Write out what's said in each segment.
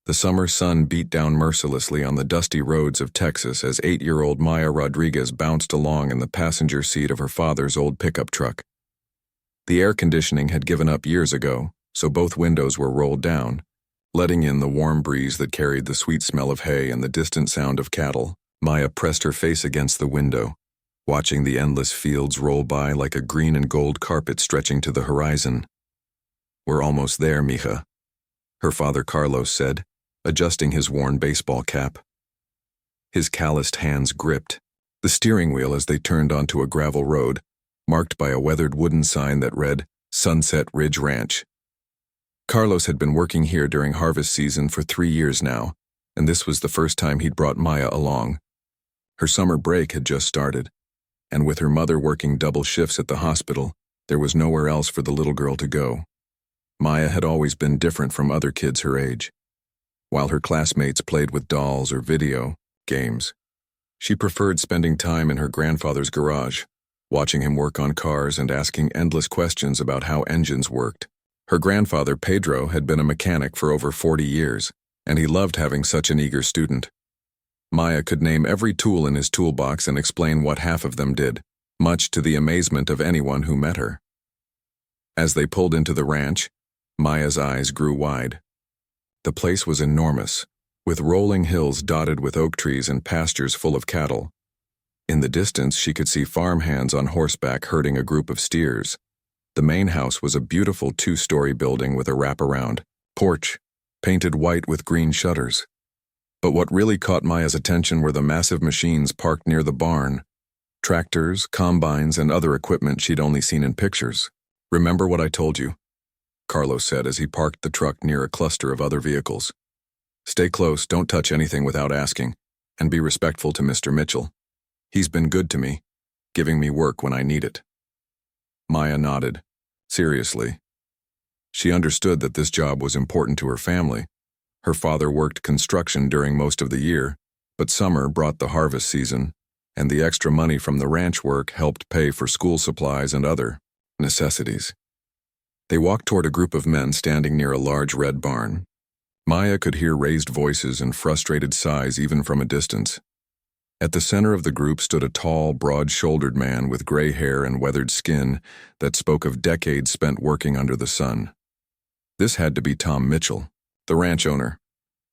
The summer sun beat down mercilessly on the dusty roads of Texas as 8-year-old Maya Rodriguez bounced along in the passenger seat of her father's old pickup truck. The air conditioning had given up years ago, so both windows were rolled down, letting in the warm breeze that carried the sweet smell of hay and the distant sound of cattle. Maya pressed her face against the window, watching the endless fields roll by like a green and gold carpet stretching to the horizon. "We're almost there, mija," her father Carlos said, adjusting his worn baseball cap. His calloused hands gripped the steering wheel as they turned onto a gravel road, marked by a weathered wooden sign that read, "Sunset Ridge Ranch." Carlos had been working here during harvest season for 3 years now, and this was the first time he'd brought Maya along. Her summer break had just started, and with her mother working double shifts at the hospital, there was nowhere else for the little girl to go. Maya had always been different from other kids her age. While her classmates played with dolls or video games, she preferred spending time in her grandfather's garage, watching him work on cars and asking endless questions about how engines worked. Her grandfather, Pedro, had been a mechanic for over 40 years, and he loved having such an eager student. Maya could name every tool in his toolbox and explain what half of them did, much to the amazement of anyone who met her. As they pulled into the ranch, Maya's eyes grew wide. The place was enormous, with rolling hills dotted with oak trees and pastures full of cattle. In the distance, she could see farmhands on horseback herding a group of steers. The main house was a beautiful 2-story building with a wraparound porch, painted white with green shutters. But what really caught Maya's attention were the massive machines parked near the barn. Tractors, combines, and other equipment she'd only seen in pictures. "Remember what I told you?" Carlos said as he parked the truck near a cluster of other vehicles. "Stay close, don't touch anything without asking, and be respectful to Mr. Mitchell. He's been good to me, giving me work when I need it." Maya nodded. Seriously. She understood that this job was important to her family. Her father worked construction during most of the year, but summer brought the harvest season, and the extra money from the ranch work helped pay for school supplies and other necessities. They walked toward a group of men standing near a large red barn. Maya could hear raised voices and frustrated sighs even from a distance. At the center of the group stood a tall, broad-shouldered man with gray hair and weathered skin that spoke of decades spent working under the sun. This had to be Tom Mitchell, the ranch owner.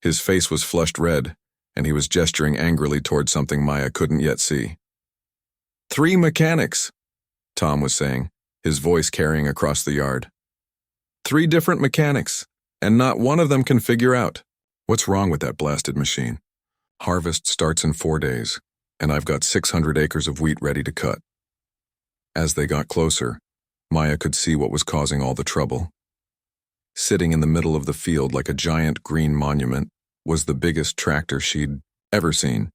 His face was flushed red, and he was gesturing angrily toward something Maya couldn't yet see. "3 mechanics," Tom was saying, his voice carrying across the yard. 3 different mechanics, and not one of them can figure out. What's wrong with that blasted machine? Harvest starts in 4 days, and I've got 600 acres of wheat ready to cut. As they got closer, Maya could see what was causing all the trouble. Sitting in the middle of the field like a giant green monument was the biggest tractor she'd ever seen.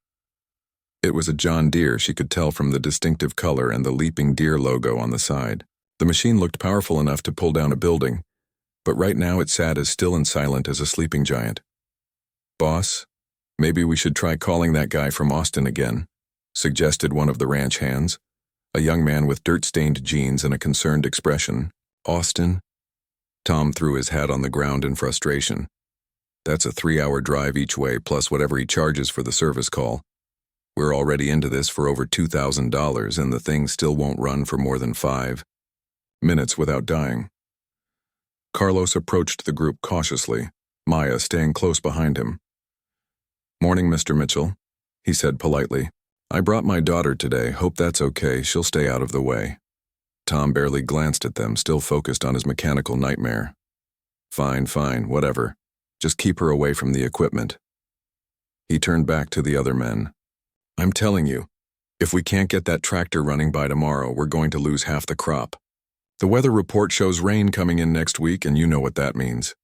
It was a John Deere, she could tell from the distinctive color and the leaping deer logo on the side. The machine looked powerful enough to pull down a building, but right now it sat as still and silent as a sleeping giant. "Boss, maybe we should try calling that guy from Austin again," suggested one of the ranch hands, a young man with dirt-stained jeans and a concerned expression. "Austin?" Tom threw his hat on the ground in frustration. "That's a 3-hour drive each way plus whatever he charges for the service call. We're already into this for over $2,000 and the thing still won't run for more than 5 minutes without dying." Carlos approached the group cautiously, Maya staying close behind him. "Morning, Mr. Mitchell," he said politely. "I brought my daughter today. Hope that's okay. She'll stay out of the way." Tom barely glanced at them, still focused on his mechanical nightmare. Fine, whatever. Just keep her away from the equipment." He turned back to the other men. "I'm telling you, if we can't get that tractor running by tomorrow, we're going to lose half the crop. The weather report shows rain coming in next week, and you know what that means."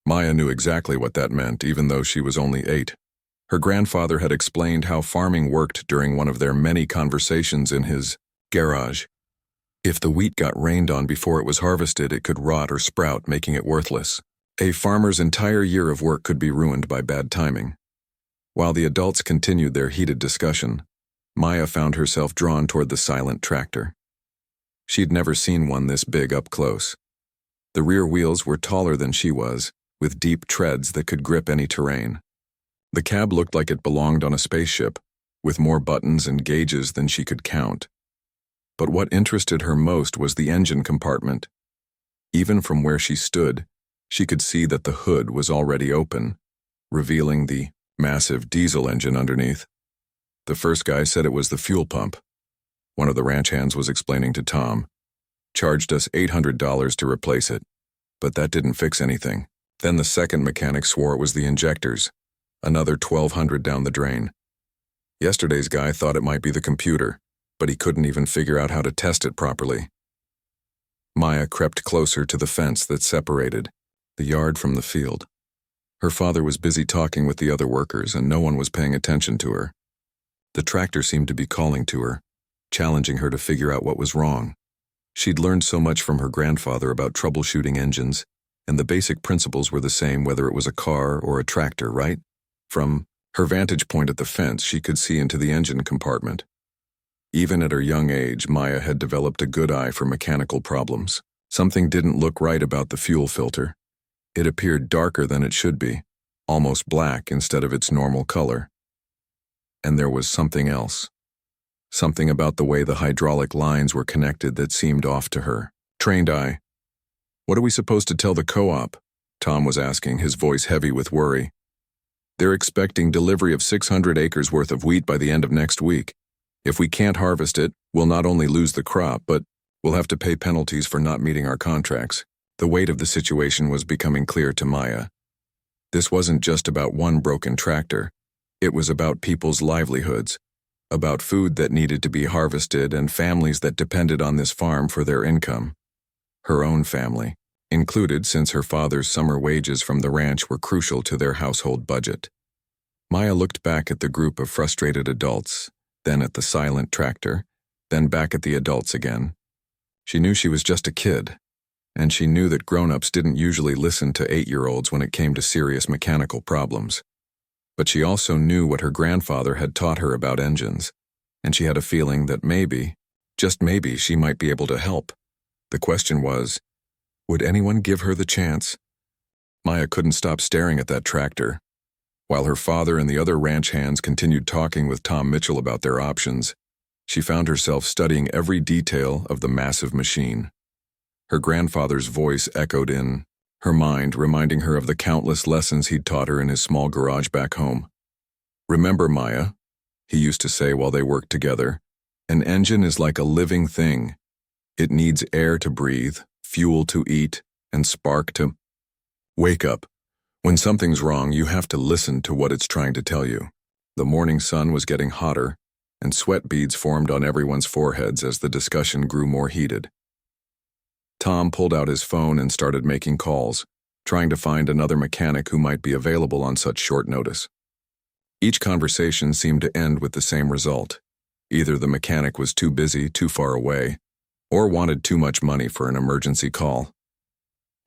Maya knew exactly what that meant, even though she was only 8. Her grandfather had explained how farming worked during one of their many conversations in his garage. If the wheat got rained on before it was harvested, it could rot or sprout, making it worthless. A farmer's entire year of work could be ruined by bad timing. While the adults continued their heated discussion, Maya found herself drawn toward the silent tractor. She'd never seen one this big up close. The rear wheels were taller than she was, with deep treads that could grip any terrain. The cab looked like it belonged on a spaceship, with more buttons and gauges than she could count. But what interested her most was the engine compartment. Even from where she stood, she could see that the hood was already open, revealing the massive diesel engine underneath. The first guy said it was the fuel pump. One of the ranch hands was explaining to Tom. Charged us $800 to replace it, but that didn't fix anything. Then the second mechanic swore it was the injectors, another $1,200 down the drain. Yesterday's guy thought it might be the computer, but he couldn't even figure out how to test it properly. Maya crept closer to the fence that separated the yard from the field. Her father was busy talking with the other workers, and no one was paying attention to her. The tractor seemed to be calling to her, challenging her to figure out what was wrong. She'd learned so much from her grandfather about troubleshooting engines, and the basic principles were the same whether it was a car or a tractor, right? From her vantage point at the fence, she could see into the engine compartment. Even at her young age, Maya had developed a good eye for mechanical problems. Something didn't look right about the fuel filter. It appeared darker than it should be, almost black instead of its normal color. And there was something else. Something about the way the hydraulic lines were connected that seemed off to her. Trained eye. "What are we supposed to tell the co-op?" Tom was asking, his voice heavy with worry. "They're expecting delivery of 600 acres worth of wheat by the end of next week. If we can't harvest it, we'll not only lose the crop, but we'll have to pay penalties for not meeting our contracts." The weight of the situation was becoming clear to Maya. This wasn't just about one broken tractor. It was about people's livelihoods, about food that needed to be harvested and families that depended on this farm for their income. Her own family, included since her father's summer wages from the ranch were crucial to their household budget. Maya looked back at the group of frustrated adults, then at the silent tractor, then back at the adults again. She knew she was just a kid, and she knew that grown-ups didn't usually listen to 8-year-olds when it came to serious mechanical problems. But she also knew what her grandfather had taught her about engines, and she had a feeling that maybe, just maybe, she might be able to help. The question was, would anyone give her the chance? Maya couldn't stop staring at that tractor. While her father and the other ranch hands continued talking with Tom Mitchell about their options, she found herself studying every detail of the massive machine. Her grandfather's voice echoed in her mind, reminding her of the countless lessons he'd taught her in his small garage back home. "Remember, Maya," he used to say while they worked together, "an engine is like a living thing. It needs air to breathe, fuel to eat, and spark to wake up. When something's wrong, you have to listen to what it's trying to tell you." The morning sun was getting hotter, and sweat beads formed on everyone's foreheads as the discussion grew more heated. Tom pulled out his phone and started making calls, trying to find another mechanic who might be available on such short notice. Each conversation seemed to end with the same result. Either the mechanic was too busy, too far away, or wanted too much money for an emergency call.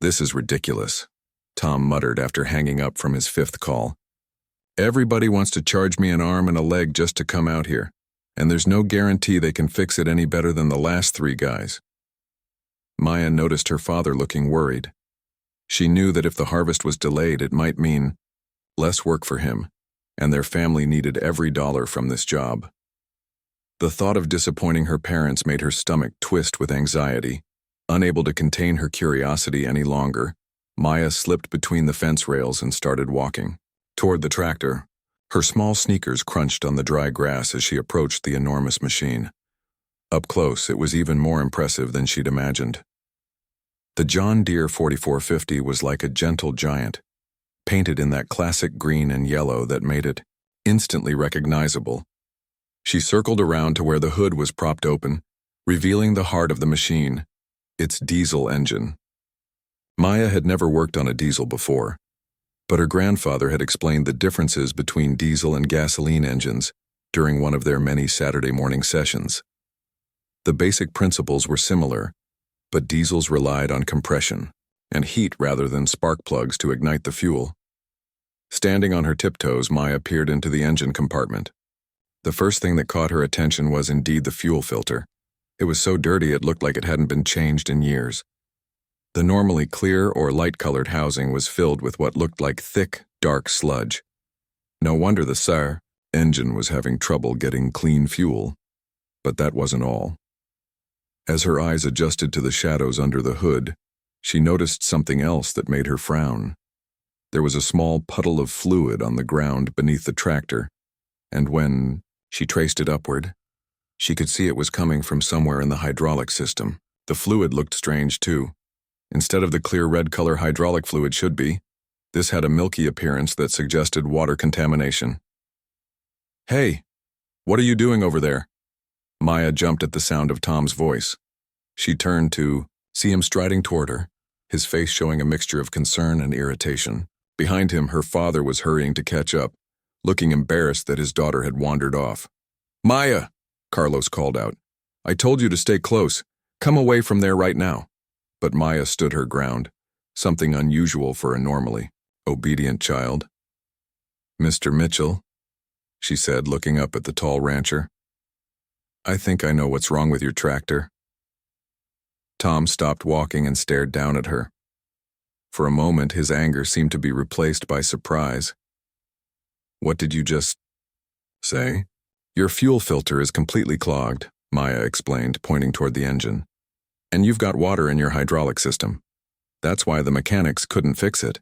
"This is ridiculous," Tom muttered after hanging up from his 5th call. "Everybody wants to charge me an arm and a leg just to come out here, and there's no guarantee they can fix it any better than the last 3 guys. Maya noticed her father looking worried. She knew that if the harvest was delayed, it might mean less work for him, and their family needed every dollar from this job. The thought of disappointing her parents made her stomach twist with anxiety. Unable to contain her curiosity any longer, Maya slipped between the fence rails and started walking toward the tractor. Her small sneakers crunched on the dry grass as she approached the enormous machine. Up close, it was even more impressive than she'd imagined. The John Deere 4450 was like a gentle giant, painted in that classic green and yellow that made it instantly recognizable. She circled around to where the hood was propped open, revealing the heart of the machine, its diesel engine. Maya had never worked on a diesel before, but her grandfather had explained the differences between diesel and gasoline engines during one of their many Saturday morning sessions. The basic principles were similar, but diesels relied on compression and heat rather than spark plugs to ignite the fuel. Standing on her tiptoes, Maya peered into the engine compartment. The first thing that caught her attention was indeed the fuel filter. It was so dirty it looked like it hadn't been changed in years. The normally clear or light-colored housing was filled with what looked like thick, dark sludge. No wonder the SAR engine was having trouble getting clean fuel. But that wasn't all. As her eyes adjusted to the shadows under the hood, she noticed something else that made her frown. There was a small puddle of fluid on the ground beneath the tractor, and when she traced it upward, she could see it was coming from somewhere in the hydraulic system. The fluid looked strange too. Instead of the clear red color hydraulic fluid should be, this had a milky appearance that suggested water contamination. "Hey, what are you doing over there?" Maya jumped at the sound of Tom's voice. She turned to see him striding toward her, his face showing a mixture of concern and irritation. Behind him, her father was hurrying to catch up, looking embarrassed that his daughter had wandered off. "Maya," Carlos called out. "I told you to stay close. Come away from there right now." But Maya stood her ground, something unusual for a normally obedient child. "Mr. Mitchell," she said, looking up at the tall rancher. "I think I know what's wrong with your tractor." Tom stopped walking and stared down at her. For a moment, his anger seemed to be replaced by surprise. "What did you just say?" "Your fuel filter is completely clogged," Maya explained, pointing toward the engine. "And you've got water in your hydraulic system. That's why the mechanics couldn't fix it.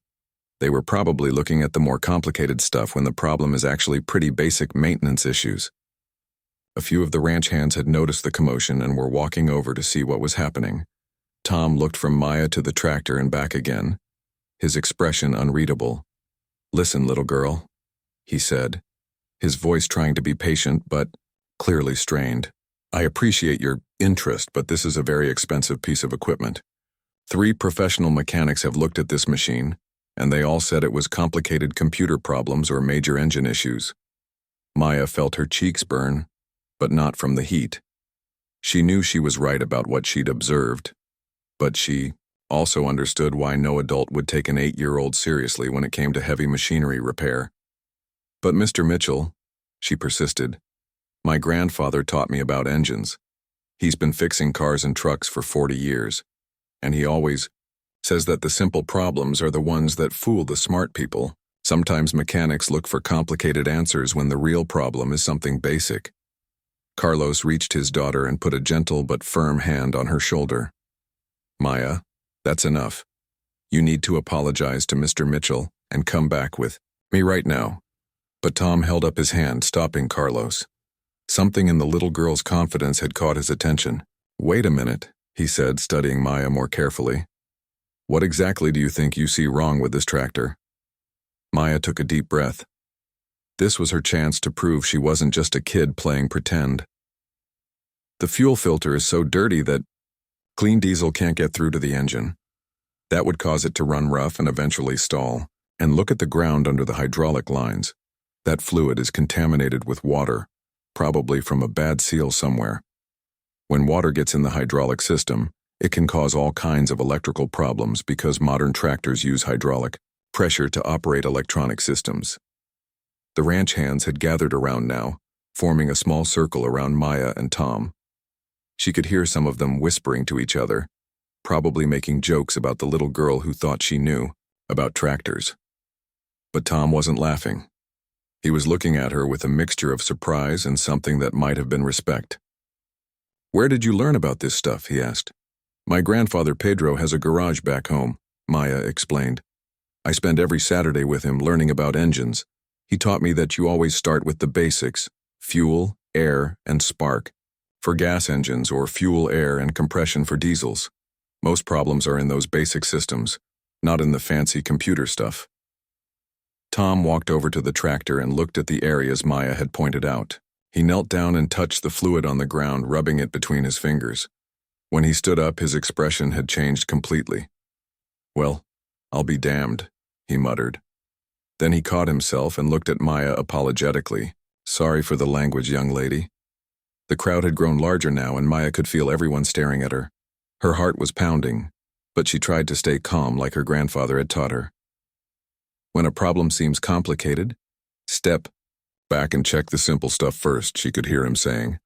They were probably looking at the more complicated stuff when the problem is actually pretty basic maintenance issues." A few of the ranch hands had noticed the commotion and were walking over to see what was happening. Tom looked from Maya to the tractor and back again, his expression unreadable. "Listen, little girl," he said, his voice trying to be patient but clearly strained. "I appreciate your interest, but this is a very expensive piece of equipment. 3 professional mechanics have looked at this machine, and they all said it was complicated computer problems or major engine issues." Maya felt her cheeks burn, but not from the heat. She knew she was right about what she'd observed, but she also understood why no adult would take an 8-year-old seriously when it came to heavy machinery repair. "But Mr. Mitchell," she persisted, "my grandfather taught me about engines. He's been fixing cars and trucks for 40 years, and he always says that the simple problems are the ones that fool the smart people. Sometimes mechanics look for complicated answers when the real problem is something basic." Carlos reached his daughter and put a gentle but firm hand on her shoulder. "Maya, that's enough. You need to apologize to Mr. Mitchell and come back with me right now." But Tom held up his hand, stopping Carlos. Something in the little girl's confidence had caught his attention. "Wait a minute," he said, studying Maya more carefully. "What exactly do you think you see wrong with this tractor?" Maya took a deep breath. This was her chance to prove she wasn't just a kid playing pretend. "The fuel filter is so dirty that clean diesel can't get through to the engine. That would cause it to run rough and eventually stall. And look at the ground under the hydraulic lines. That fluid is contaminated with water, probably from a bad seal somewhere. When water gets in the hydraulic system, it can cause all kinds of electrical problems because modern tractors use hydraulic pressure to operate electronic systems." The ranch hands had gathered around now, forming a small circle around Maya and Tom. She could hear some of them whispering to each other, probably making jokes about the little girl who thought she knew about tractors. But Tom wasn't laughing. He was looking at her with a mixture of surprise and something that might have been respect. "Where did you learn about this stuff?" he asked. "My grandfather Pedro has a garage back home," Maya explained. "I spend every Saturday with him learning about engines. He taught me that you always start with the basics: fuel, air, and spark for gas engines, or fuel, air, and compression for diesels. Most problems are in those basic systems, not in the fancy computer stuff." Tom walked over to the tractor and looked at the areas Maya had pointed out. He knelt down and touched the fluid on the ground, rubbing it between his fingers. When he stood up, his expression had changed completely. "Well, I'll be damned," he muttered. Then he caught himself and looked at Maya apologetically. "Sorry for the language, young lady." The crowd had grown larger now, and Maya could feel everyone staring at her. Her heart was pounding, but she tried to stay calm like her grandfather had taught her. "When a problem seems complicated, step back and check the simple stuff first," she could hear him saying.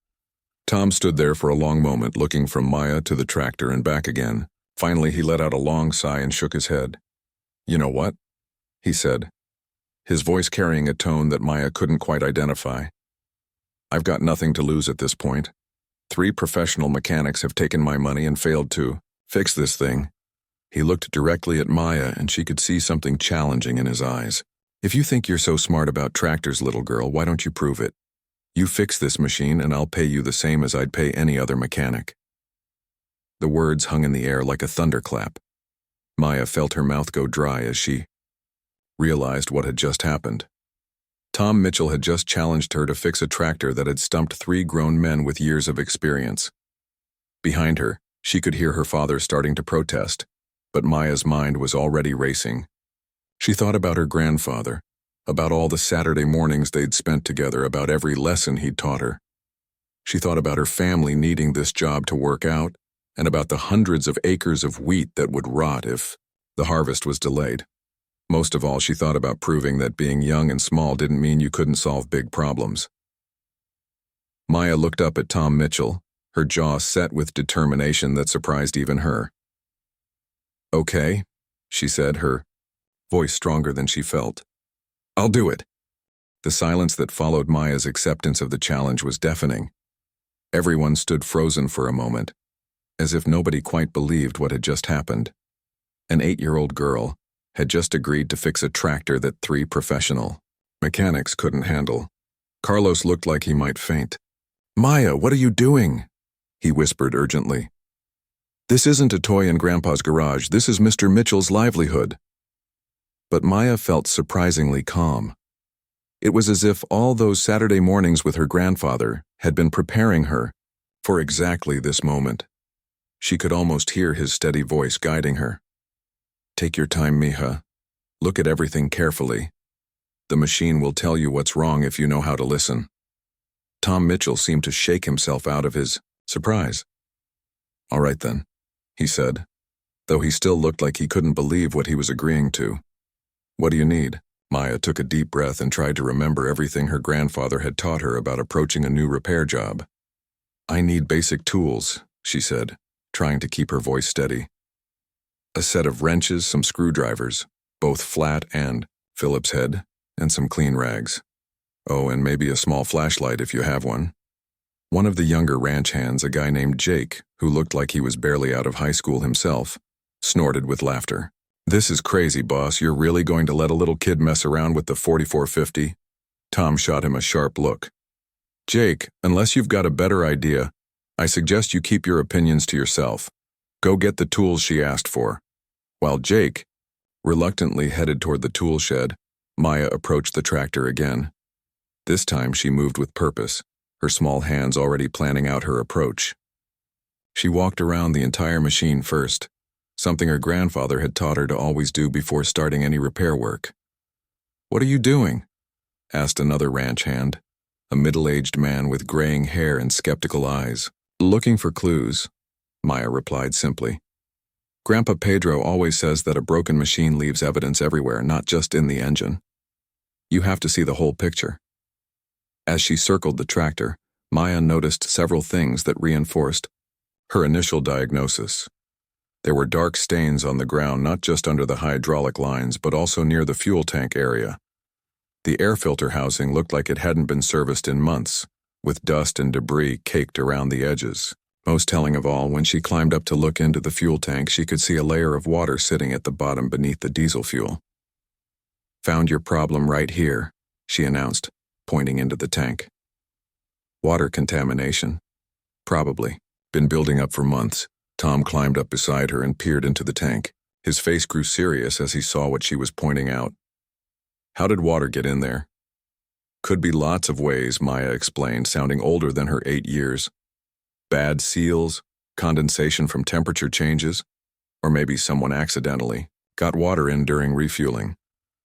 Tom stood there for a long moment, looking from Maya to the tractor and back again. Finally, he let out a long sigh and shook his head. "You know what?" he said, his voice carrying a tone that Maya couldn't quite identify. "I've got nothing to lose at this point. 3 professional mechanics have taken my money and failed to fix this thing." He looked directly at Maya, and she could see something challenging in his eyes. "If you think you're so smart about tractors, little girl, why don't you prove it? You fix this machine and I'll pay you the same as I'd pay any other mechanic." The words hung in the air like a thunderclap. Maya felt her mouth go dry as she realized what had just happened. Tom Mitchell had just challenged her to fix a tractor that had stumped 3 grown men with years of experience. Behind her, she could hear her father starting to protest, but Maya's mind was already racing. She thought about her grandfather, about all the Saturday mornings they'd spent together, about every lesson he'd taught her. She thought about her family needing this job to work out, and about the hundreds of acres of wheat that would rot if the harvest was delayed. Most of all, she thought about proving that being young and small didn't mean you couldn't solve big problems. Maya looked up at Tom Mitchell, her jaw set with determination that surprised even her. "Okay," she said, her voice stronger than she felt. "I'll do it." The silence that followed Maya's acceptance of the challenge was deafening. Everyone stood frozen for a moment, as if nobody quite believed what had just happened. An 8-year-old girl had just agreed to fix a tractor that 3 professional mechanics couldn't handle. Carlos looked like he might faint. "Maya, what are you doing?" he whispered urgently. "This isn't a toy in Grandpa's garage. This is Mr. Mitchell's livelihood." But Maya felt surprisingly calm. It was as if all those Saturday mornings with her grandfather had been preparing her for exactly this moment. She could almost hear his steady voice guiding her. "Take your time, mija. Look at everything carefully. The machine will tell you what's wrong if you know how to listen." Tom Mitchell seemed to shake himself out of his surprise. "All right then," he said, though he still looked like he couldn't believe what he was agreeing to. "What do you need?" Maya took a deep breath and tried to remember everything her grandfather had taught her about approaching a new repair job. "I need basic tools," she said, trying to keep her voice steady. "A set of wrenches, some screwdrivers, both flat and Phillips head, and some clean rags. Oh, and maybe a small flashlight if you have one." One of the younger ranch hands, a guy named Jake, who looked like he was barely out of high school himself, snorted with laughter. "This is crazy, boss. You're really going to let a little kid mess around with the 4450? Tom shot him a sharp look. "Jake, unless you've got a better idea, I suggest you keep your opinions to yourself. Go get the tools she asked for." While Jake reluctantly headed toward the tool shed, Maya approached the tractor again. This time she moved with purpose, her small hands already planning out her approach. She walked around the entire machine first, something her grandfather had taught her to always do before starting any repair work. "What are you doing?" asked another ranch hand, a middle-aged man with graying hair and skeptical eyes. "Looking for clues," Maya replied simply. "Grandpa Pedro always says that a broken machine leaves evidence everywhere, not just in the engine. You have to see the whole picture." As she circled the tractor, Maya noticed several things that reinforced her initial diagnosis. There were dark stains on the ground, not just under the hydraulic lines, but also near the fuel tank area. The air filter housing looked like it hadn't been serviced in months, with dust and debris caked around the edges. Most telling of all, when she climbed up to look into the fuel tank, she could see a layer of water sitting at the bottom beneath the diesel fuel. "Found your problem right here," she announced, pointing into the tank. "Water contamination? Probably. Been building up for months." Tom climbed up beside her and peered into the tank. His face grew serious as he saw what she was pointing out. "How did water get in there?" "Could be lots of ways," Maya explained, sounding older than her 8 years. "Bad seals, condensation from temperature changes, or maybe someone accidentally got water in during refueling.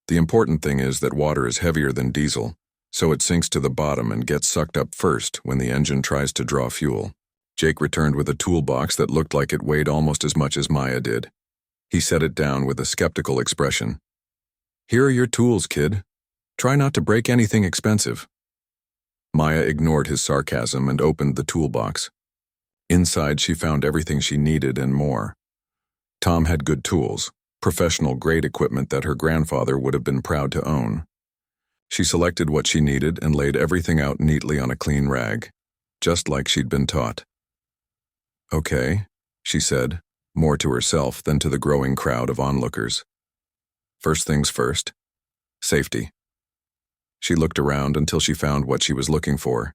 The important thing is that water is heavier than diesel, so it sinks to the bottom and gets sucked up first when the engine tries to draw fuel." Jake returned with a toolbox that looked like it weighed almost as much as Maya did. He set it down with a skeptical expression. "Here are your tools, kid. Try not to break anything expensive." Maya ignored his sarcasm and opened the toolbox. Inside, she found everything she needed and more. Tom had good tools, professional-grade equipment that her grandfather would have been proud to own. She selected what she needed and laid everything out neatly on a clean rag, just like she'd been taught. "Okay," she said, more to herself than to the growing crowd of onlookers. "First things first. Safety." She looked around until she found what she was looking for.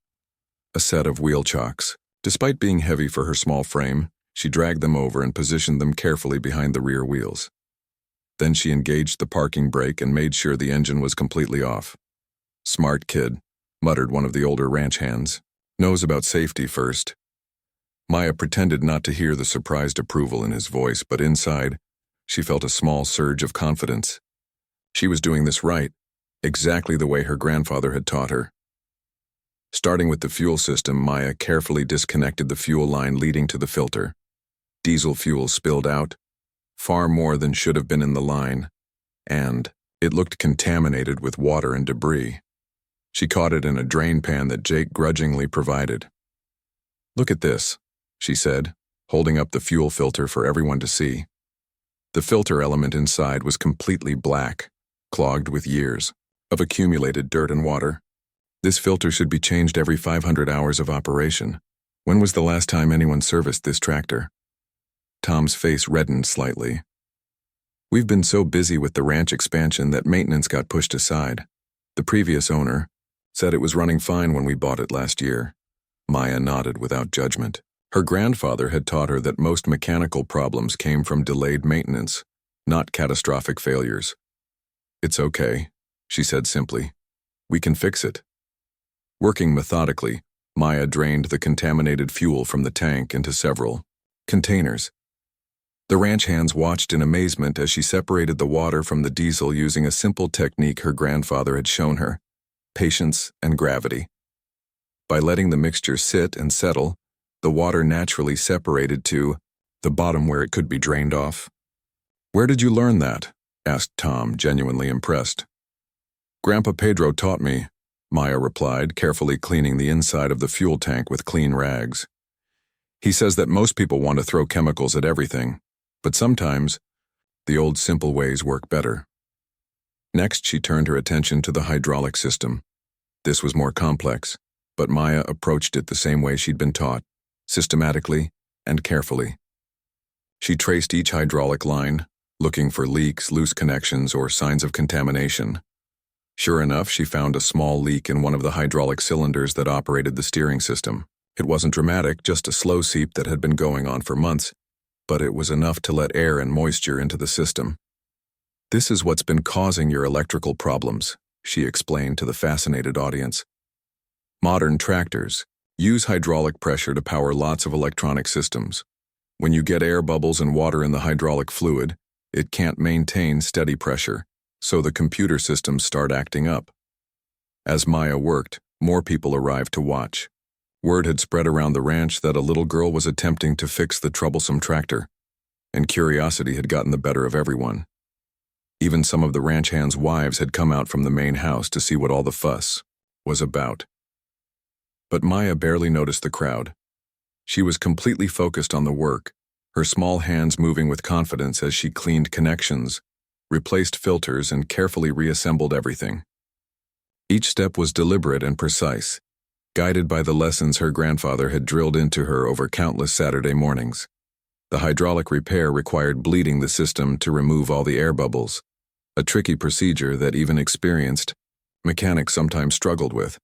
A set of wheel chocks. Despite being heavy for her small frame, she dragged them over and positioned them carefully behind the rear wheels. Then she engaged the parking brake and made sure the engine was completely off. "Smart kid," muttered one of the older ranch hands. "Knows about safety first." Maya pretended not to hear the surprised approval in his voice, but inside, she felt a small surge of confidence. She was doing this right, exactly the way her grandfather had taught her. Starting with the fuel system, Maya carefully disconnected the fuel line leading to the filter. Diesel fuel spilled out, far more than should have been in the line, and it looked contaminated with water and debris. She caught it in a drain pan that Jake grudgingly provided. "Look at this," she said, holding up the fuel filter for everyone to see. The filter element inside was completely black, clogged with years of accumulated dirt and water. "This filter should be changed every 500 hours of operation. When was the last time anyone serviced this tractor?" Tom's face reddened slightly. "We've been so busy with the ranch expansion that maintenance got pushed aside. The previous owner said it was running fine when we bought it last year." Maya nodded without judgment. Her grandfather had taught her that most mechanical problems came from delayed maintenance, not catastrophic failures. "It's okay," she said simply. "We can fix it." Working methodically, Maya drained the contaminated fuel from the tank into several containers. The ranch hands watched in amazement as she separated the water from the diesel using a simple technique her grandfather had shown her: patience and gravity. By letting the mixture sit and settle, the water naturally separated to the bottom where it could be drained off. "Where did you learn that?" asked Tom, genuinely impressed. "Grandpa Pedro taught me," Maya replied, carefully cleaning the inside of the fuel tank with clean rags. "He says that most people want to throw chemicals at everything, but sometimes the old simple ways work better." Next, she turned her attention to the hydraulic system. This was more complex, but Maya approached it the same way she'd been taught: systematically and carefully. She traced each hydraulic line, looking for leaks, loose connections, or signs of contamination. Sure enough, she found a small leak in one of the hydraulic cylinders that operated the steering system. It wasn't dramatic, just a slow seep that had been going on for months, but it was enough to let air and moisture into the system. "This is what's been causing your electrical problems," she explained to the fascinated audience. "Modern tractors use hydraulic pressure to power lots of electronic systems. When you get air bubbles and water in the hydraulic fluid, it can't maintain steady pressure, so the computer systems start acting up." As Maya worked, more people arrived to watch. Word had spread around the ranch that a little girl was attempting to fix the troublesome tractor, and curiosity had gotten the better of everyone. Even some of the ranch hands' wives had come out from the main house to see what all the fuss was about. But Maya barely noticed the crowd. She was completely focused on the work, her small hands moving with confidence as she cleaned connections, replaced filters, and carefully reassembled everything. Each step was deliberate and precise, guided by the lessons her grandfather had drilled into her over countless Saturday mornings. The hydraulic repair required bleeding the system to remove all the air bubbles, a tricky procedure that even experienced mechanics sometimes struggled with.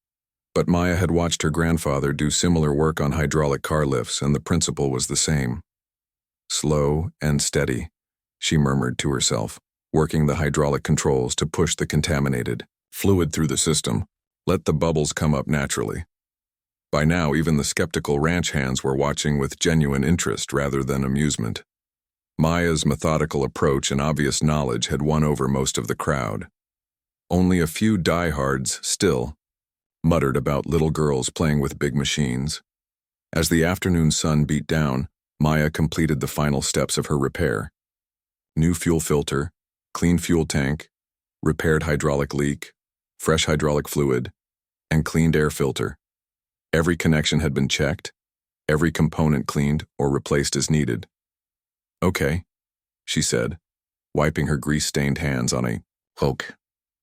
But Maya had watched her grandfather do similar work on hydraulic car lifts, and the principle was the same. "Slow and steady," she murmured to herself, working the hydraulic controls to push the contaminated fluid through the system. Let the bubbles come up naturally. By now, even the skeptical ranch hands were watching with genuine interest rather than amusement. Maya's methodical approach and obvious knowledge had won over most of the crowd. Only a few diehards still muttered about little girls playing with big machines. As the afternoon sun beat down, Maya completed the final steps of her repair. New fuel filter, clean fuel tank, repaired hydraulic leak, fresh hydraulic fluid, and cleaned air filter. Every connection had been checked, every component cleaned or replaced as needed. "Okay," she said, wiping her grease-stained hands on a poke.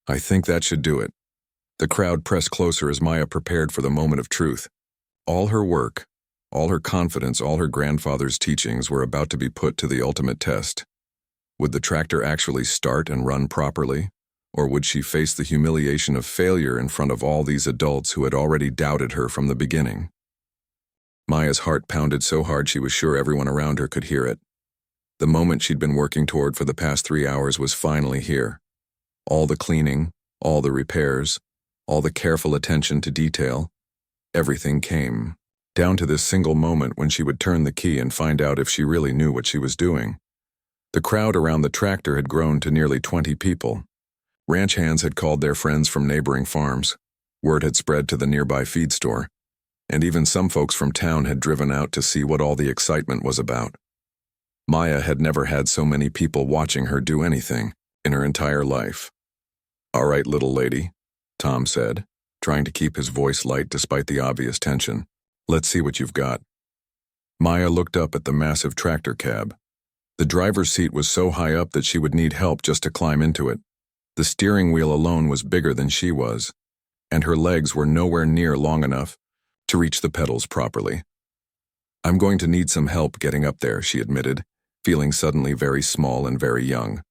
I think that should do it. The crowd pressed closer as Maya prepared for the moment of truth. All her work, all her confidence, all her grandfather's teachings were about to be put to the ultimate test. Would the tractor actually start and run properly? Or would she face the humiliation of failure in front of all these adults who had already doubted her from the beginning? Maya's heart pounded so hard she was sure everyone around her could hear it. The moment she'd been working toward for the past 3 hours was finally here. All the cleaning, all the repairs, all the careful attention to detail, everything came down to this single moment when she would turn the key and find out if she really knew what she was doing. The crowd around the tractor had grown to nearly 20 people. Ranch hands had called their friends from neighboring farms. Word had spread to the nearby feed store. And even some folks from town had driven out to see what all the excitement was about. Maya had never had so many people watching her do anything in her entire life. All right, little lady, Tom said, trying to keep his voice light despite the obvious tension. Let's see what you've got. Maya looked up at the massive tractor cab. The driver's seat was so high up that she would need help just to climb into it. The steering wheel alone was bigger than she was, and her legs were nowhere near long enough to reach the pedals properly. I'm going to need some help getting up there, she admitted, feeling suddenly very small and very young.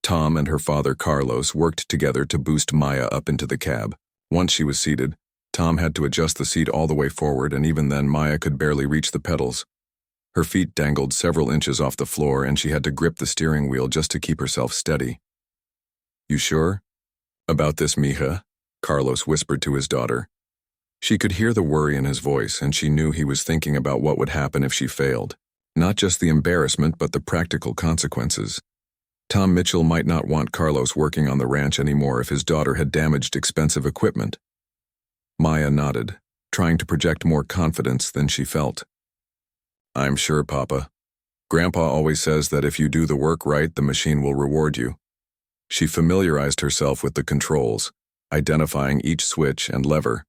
Tom and her father Carlos worked together to boost Maya up into the cab. Once she was seated, Tom had to adjust the seat all the way forward, and even then Maya could barely reach the pedals. Her feet dangled several inches off the floor, and she had to grip the steering wheel just to keep herself steady. You sure about this, mija? Carlos whispered to his daughter. She could hear the worry in his voice, and she knew he was thinking about what would happen if she failed. Not just the embarrassment, but the practical consequences. Tom Mitchell might not want Carlos working on the ranch anymore if his daughter had damaged expensive equipment. Maya nodded, trying to project more confidence than she felt. I'm sure, Papa. Grandpa always says that if you do the work right, the machine will reward you. She familiarized herself with the controls, identifying each switch and lever.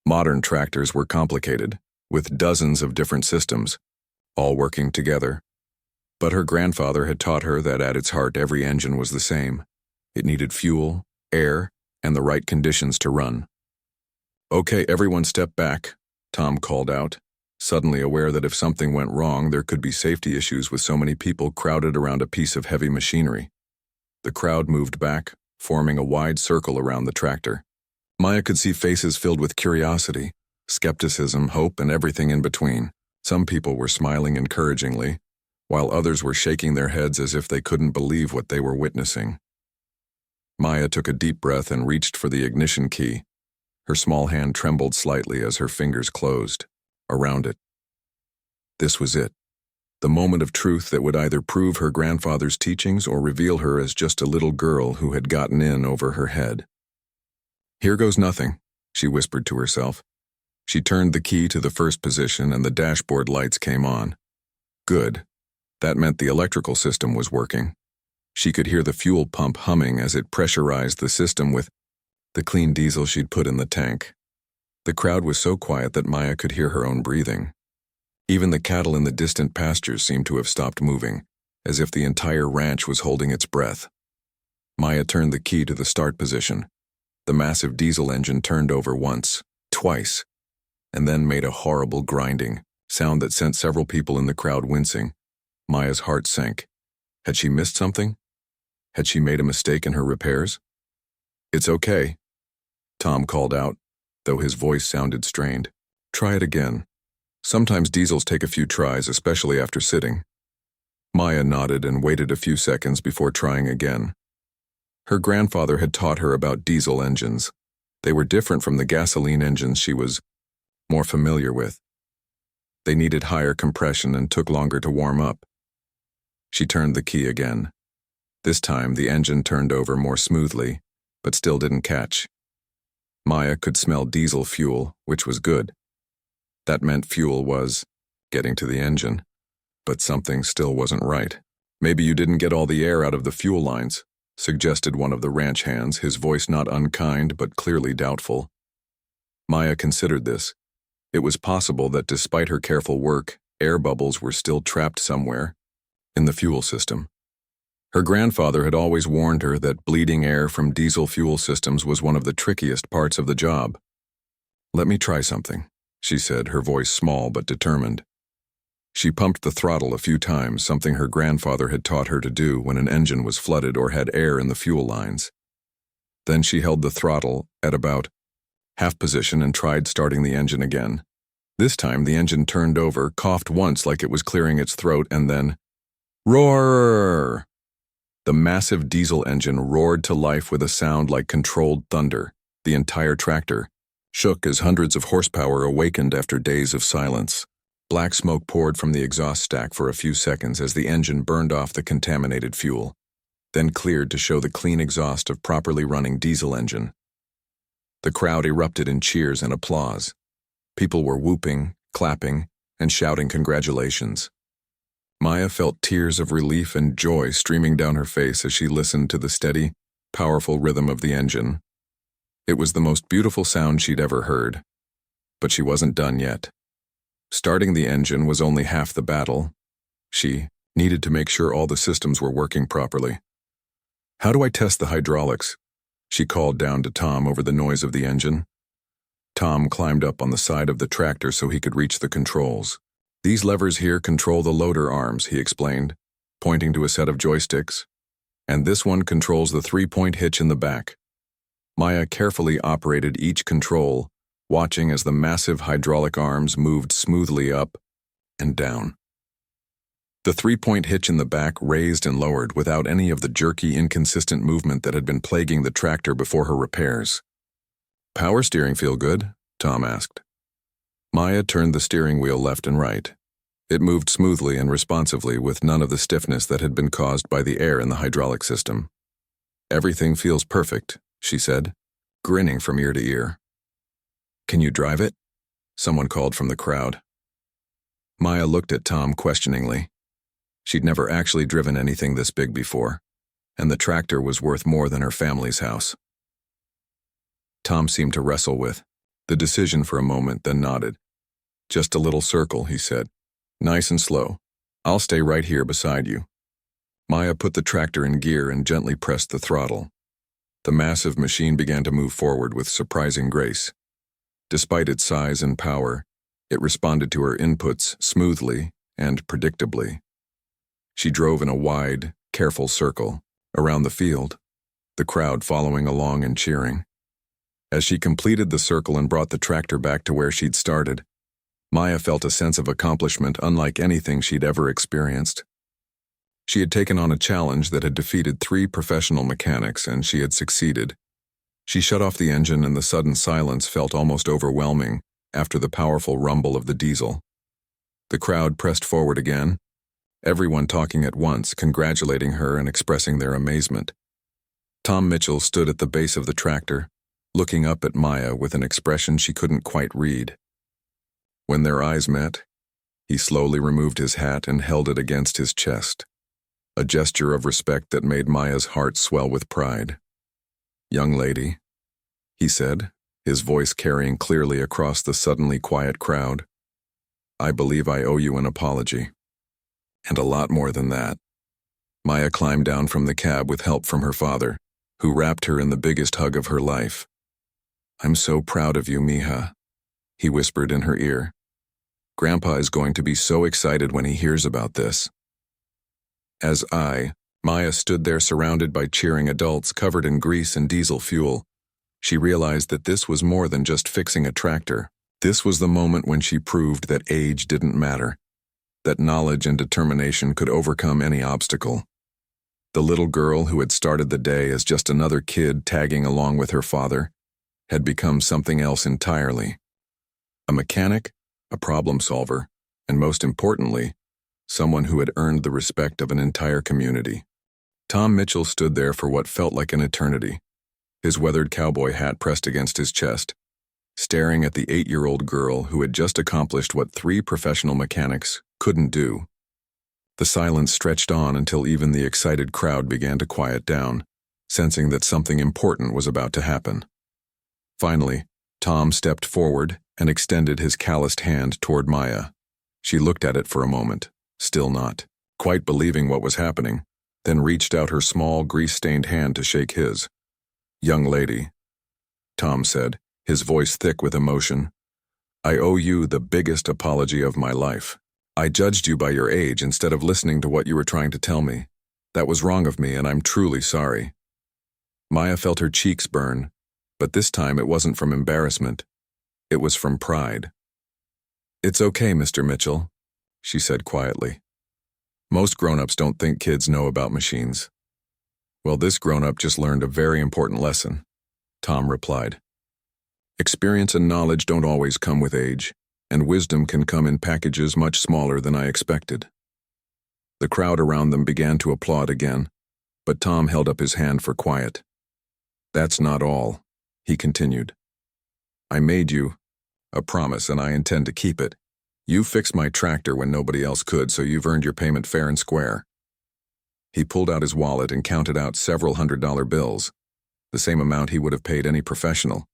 Modern tractors were complicated, with dozens of different systems, all working together. But her grandfather had taught her that at its heart every engine was the same. It needed fuel, air, and the right conditions to run. Okay, everyone step back, Tom called out, suddenly aware that if something went wrong, there could be safety issues with so many people crowded around a piece of heavy machinery. The crowd moved back, forming a wide circle around the tractor. Maya could see faces filled with curiosity, skepticism, hope, and everything in between. Some people were smiling encouragingly, while others were shaking their heads as if they couldn't believe what they were witnessing. Maya took a deep breath and reached for the ignition key. Her small hand trembled slightly as her fingers closed around it. This was it. The moment of truth that would either prove her grandfather's teachings or reveal her as just a little girl who had gotten in over her head. Here goes nothing, she whispered to herself. She turned the key to the first position and the dashboard lights came on. Good. That meant the electrical system was working. She could hear the fuel pump humming as it pressurized the system with the clean diesel she'd put in the tank. The crowd was so quiet that Maya could hear her own breathing. Even the cattle in the distant pastures seemed to have stopped moving, as if the entire ranch was holding its breath. Maya turned the key to the start position. The massive diesel engine turned over once, twice, and then made a horrible grinding sound that sent several people in the crowd wincing. Maya's heart sank. Had she missed something? Had she made a mistake in her repairs? It's okay, Tom called out, though his voice sounded strained. Try it again. Sometimes diesels take a few tries, especially after sitting. Maya nodded and waited a few seconds before trying again. Her grandfather had taught her about diesel engines. They were different from the gasoline engines she was more familiar with. They needed higher compression and took longer to warm up. She turned the key again. This time the engine turned over more smoothly, but still didn't catch. Maya could smell diesel fuel, which was good. That meant fuel was getting to the engine, but something still wasn't right. Maybe you didn't get all the air out of the fuel lines, suggested one of the ranch hands, his voice not unkind but clearly doubtful. Maya considered this. It was possible that despite her careful work, air bubbles were still trapped somewhere, in the fuel system. Her grandfather had always warned her that bleeding air from diesel fuel systems was one of the trickiest parts of the job. "Let me try something," she said, her voice small but determined. She pumped the throttle a few times, something her grandfather had taught her to do when an engine was flooded or had air in the fuel lines. Then she held the throttle at about half position and tried starting the engine again. This time the engine turned over, coughed once like it was clearing its throat, and then roar! The massive diesel engine roared to life with a sound like controlled thunder. The entire tractor shook as hundreds of horsepower awakened after days of silence. Black smoke poured from the exhaust stack for a few seconds as the engine burned off the contaminated fuel, then cleared to show the clean exhaust of properly running diesel engine. The crowd erupted in cheers and applause. People were whooping, clapping, and shouting congratulations. Maya felt tears of relief and joy streaming down her face as she listened to the steady, powerful rhythm of the engine. It was the most beautiful sound she'd ever heard. But she wasn't done yet. Starting the engine was only half the battle. She needed to make sure all the systems were working properly. "How do I test the hydraulics?" she called down to Tom over the noise of the engine. Tom climbed up on the side of the tractor so he could reach the controls. "These levers here control the loader arms," he explained, pointing to a set of joysticks. "And this one controls the three-point hitch in the back." Maya carefully operated each control, watching as the massive hydraulic arms moved smoothly up and down. The three-point hitch in the back raised and lowered without any of the jerky, inconsistent movement that had been plaguing the tractor before her repairs. "Power steering feel good?" Tom asked. Maya turned the steering wheel left and right. It moved smoothly and responsively with none of the stiffness that had been caused by the air in the hydraulic system. "Everything feels perfect," she said, grinning from ear to ear. "Can you drive it?" someone called from the crowd. Maya looked at Tom questioningly. She'd never actually driven anything this big before, and the tractor was worth more than her family's house. Tom seemed to wrestle with the decision for a moment, then nodded. "Just a little circle," he said. "Nice and slow. I'll stay right here beside you." Maya put the tractor in gear and gently pressed the throttle. The massive machine began to move forward with surprising grace. Despite its size and power, it responded to her inputs smoothly and predictably. She drove in a wide, careful circle around the field, the crowd following along and cheering. As she completed the circle and brought the tractor back to where she'd started, Maya felt a sense of accomplishment unlike anything she'd ever experienced. She had taken on a challenge that had defeated 3 professional mechanics, and she had succeeded. She shut off the engine, and the sudden silence felt almost overwhelming after the powerful rumble of the diesel. The crowd pressed forward again, everyone talking at once, congratulating her and expressing their amazement. Tom Mitchell stood at the base of the tractor, looking up at Maya with an expression she couldn't quite read. When their eyes met, he slowly removed his hat and held it against his chest, a gesture of respect that made Maya's heart swell with pride. "Young lady," he said, his voice carrying clearly across the suddenly quiet crowd, "I believe I owe you an apology. And a lot more than that." Maya climbed down from the cab with help from her father, who wrapped her in the biggest hug of her life. "I'm so proud of you, Mija," he whispered in her ear. "Grandpa is going to be so excited when he hears about this." Maya stood there surrounded by cheering adults covered in grease and diesel fuel. She realized that this was more than just fixing a tractor. This was the moment when she proved that age didn't matter, that knowledge and determination could overcome any obstacle. The little girl who had started the day as just another kid tagging along with her father had become something else entirely. A mechanic, a problem solver, and most importantly, someone who had earned the respect of an entire community. Tom Mitchell stood there for what felt like an eternity, his weathered cowboy hat pressed against his chest, staring at the 8-year-old girl who had just accomplished what 3 professional mechanics couldn't do. The silence stretched on until even the excited crowd began to quiet down, sensing that something important was about to happen. Finally, Tom stepped forward and extended his calloused hand toward Maya. She looked at it for a moment, still not quite believing what was happening, then reached out her small, grease-stained hand to shake his. "Young lady," Tom said, his voice thick with emotion, "I owe you the biggest apology of my life. I judged you by your age instead of listening to what you were trying to tell me. That was wrong of me, and I'm truly sorry." Maya felt her cheeks burn, but this time it wasn't from embarrassment. It was from pride. "It's okay, Mr. Mitchell," she said quietly. "Most grown-ups don't think kids know about machines." "Well, this grown-up just learned a very important lesson," Tom replied. "Experience and knowledge don't always come with age, and wisdom can come in packages much smaller than I expected." The crowd around them began to applaud again, but Tom held up his hand for quiet. "That's not all," he continued. "I made you a promise, and I intend to keep it. You fixed my tractor when nobody else could, so you've earned your payment fair and square." He pulled out his wallet and counted out several $100 bills, the same amount he would have paid any professional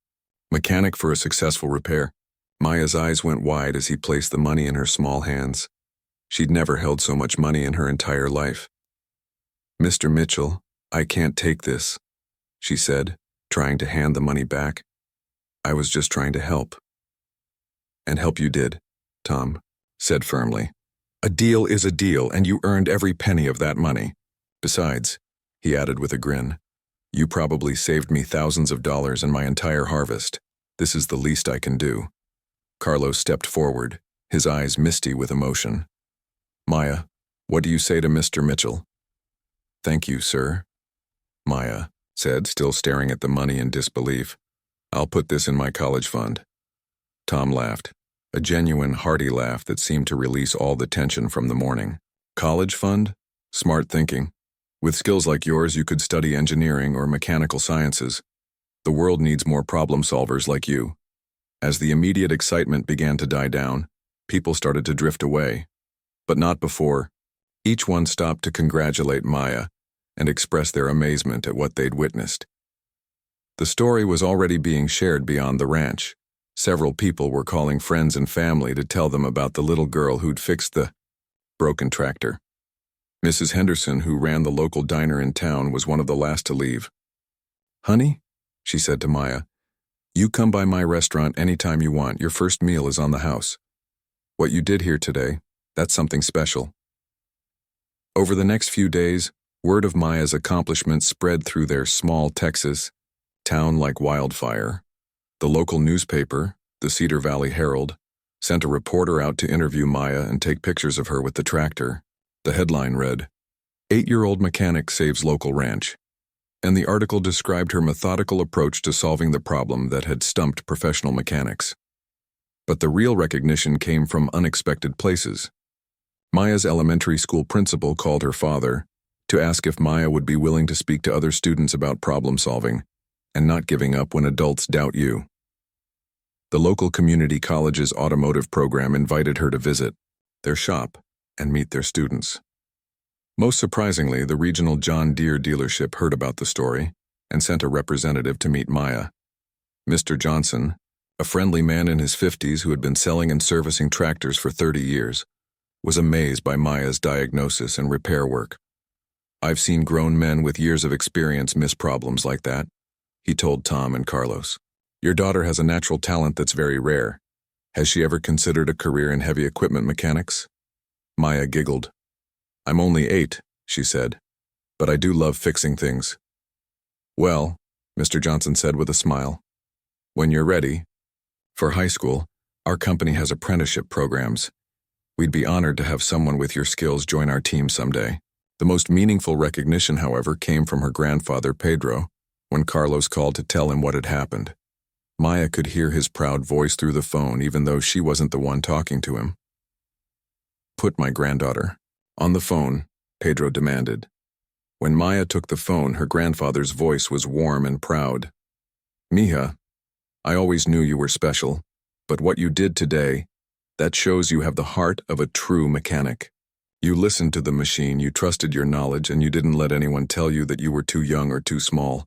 mechanic for a successful repair. Maya's eyes went wide as he placed the money in her small hands. She'd never held so much money in her entire life. "Mr. Mitchell, I can't take this," she said, trying to hand the money back. "I was just trying to help." "And help you did," Tom said firmly. "A deal is a deal, and you earned every penny of that money. Besides," he added with a grin, "you probably saved me thousands of dollars in my entire harvest. This is the least I can do." Carlos stepped forward, his eyes misty with emotion. "Maya, what do you say to Mr. Mitchell?" "Thank you, sir," Maya said, still staring at the money in disbelief. "I'll put this in my college fund." Tom laughed, a genuine, hearty laugh that seemed to release all the tension from the morning. "College fund? Smart thinking. With skills like yours, you could study engineering or mechanical sciences. The world needs more problem solvers like you." As the immediate excitement began to die down, people started to drift away. But not before. Each one stopped to congratulate Maya and express their amazement at what they'd witnessed. The story was already being shared beyond the ranch. Several people were calling friends and family to tell them about the little girl who'd fixed the broken tractor. Mrs. Henderson, who ran the local diner in town, was one of the last to leave. "Honey," she said to Maya, "you come by my restaurant anytime you want. Your first meal is on the house. What you did here today, that's something special." Over the next few days, word of Maya's accomplishments spread through their small Texas town like wildfire. The local newspaper, the Cedar Valley Herald, sent a reporter out to interview Maya and take pictures of her with the tractor. The headline read, "8-year-old mechanic saves local ranch," and the article described her methodical approach to solving the problem that had stumped professional mechanics. But the real recognition came from unexpected places. Maya's elementary school principal called her father to ask if Maya would be willing to speak to other students about problem solving and not giving up when adults doubt you. The local community college's automotive program invited her to visit their shop and meet their students. Most surprisingly, the regional John Deere dealership heard about the story and sent a representative to meet Maya. Mr. Johnson, a friendly man in his 50s who had been selling and servicing tractors for 30 years, was amazed by Maya's diagnosis and repair work. "I've seen grown men with years of experience miss problems like that," he told Tom and Carlos. "Your daughter has a natural talent that's very rare. Has she ever considered a career in heavy equipment mechanics?" Maya giggled. "I'm only 8, she said, "but I do love fixing things." "Well," Mr. Johnson said with a smile, "when you're ready. For high school, our company has apprenticeship programs. We'd be honored to have someone with your skills join our team someday." The most meaningful recognition, however, came from her grandfather, Pedro, when Carlos called to tell him what had happened. Maya could hear his proud voice through the phone even though she wasn't the one talking to him. "Put my granddaughter on the phone," Pedro demanded. When Maya took the phone, her grandfather's voice was warm and proud. "Mija, I always knew you were special, but what you did today, that shows you have the heart of a true mechanic. You listened to the machine, you trusted your knowledge, and you didn't let anyone tell you that you were too young or too small.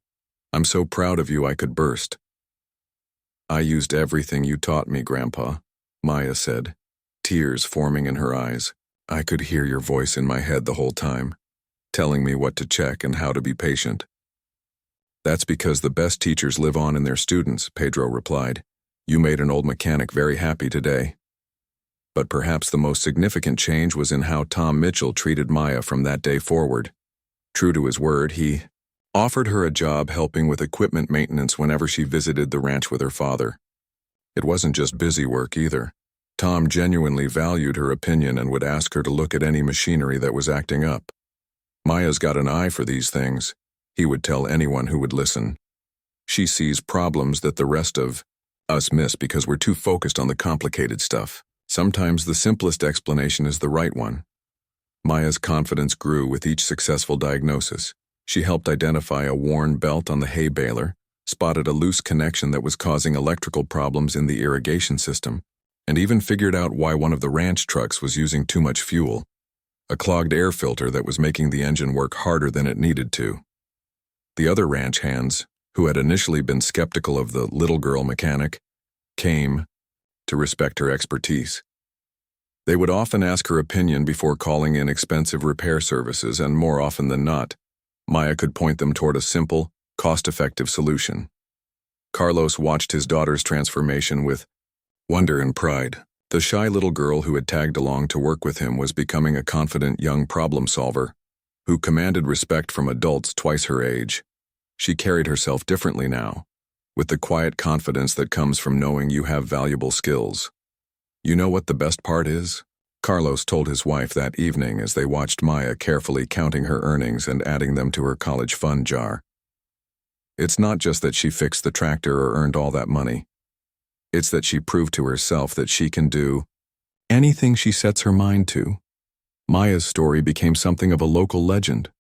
I'm so proud of you I could burst." "I used everything you taught me, Grandpa," Maya said, tears forming in her eyes. I could hear your voice in my head the whole time, telling me what to check and how to be patient. That's because the best teachers live on in their students, Pedro replied. You made an old mechanic very happy today. But perhaps the most significant change was in how Tom Mitchell treated Maya from that day forward. True to his word, he offered her a job helping with equipment maintenance whenever she visited the ranch with her father. It wasn't just busy work either. Tom genuinely valued her opinion and would ask her to look at any machinery that was acting up. Maya's got an eye for these things, he would tell anyone who would listen. She sees problems that the rest of us miss because we're too focused on the complicated stuff. Sometimes the simplest explanation is the right one. Maya's confidence grew with each successful diagnosis. She helped identify a worn belt on the hay baler, spotted a loose connection that was causing electrical problems in the irrigation system, and even figured out why one of the ranch trucks was using too much fuel, a clogged air filter that was making the engine work harder than it needed to. The other ranch hands, who had initially been skeptical of the little girl mechanic, came to respect her expertise. They would often ask her opinion before calling in expensive repair services, and more often than not, Maya could point them toward a simple, cost-effective solution. Carlos watched his daughter's transformation with wonder and pride. The shy little girl who had tagged along to work with him was becoming a confident young problem solver who commanded respect from adults twice her age. She carried herself differently now, with the quiet confidence that comes from knowing you have valuable skills. You know what the best part is? Carlos told his wife that evening as they watched Maya carefully counting her earnings and adding them to her college fund jar. It's not just that she fixed the tractor or earned all that money. It's that she proved to herself that she can do anything she sets her mind to. Maya's story became something of a local legend.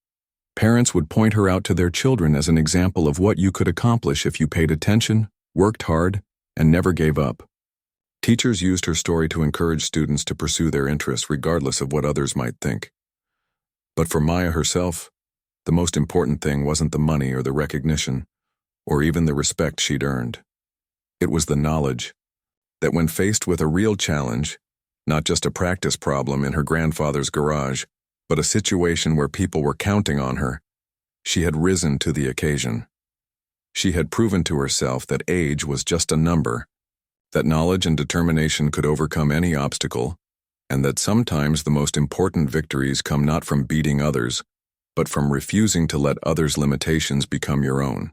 Parents would point her out to their children as an example of what you could accomplish if you paid attention, worked hard, and never gave up. Teachers used her story to encourage students to pursue their interests regardless of what others might think. But for Maya herself, the most important thing wasn't the money or the recognition, or even the respect she'd earned. It was the knowledge that when faced with a real challenge, not just a practice problem in her grandfather's garage, but a situation where people were counting on her, she had risen to the occasion. She had proven to herself that age was just a number, that knowledge and determination could overcome any obstacle, and that sometimes the most important victories come not from beating others, but from refusing to let others' limitations become your own.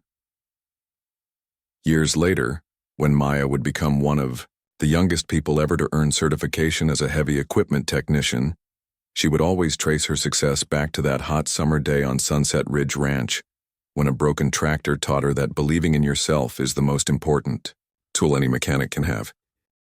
Years later, when Maya would become one of the youngest people ever to earn certification as a heavy equipment technician, she would always trace her success back to that hot summer day on Sunset Ridge Ranch, when a broken tractor taught her that believing in yourself is the most important tool any mechanic can have.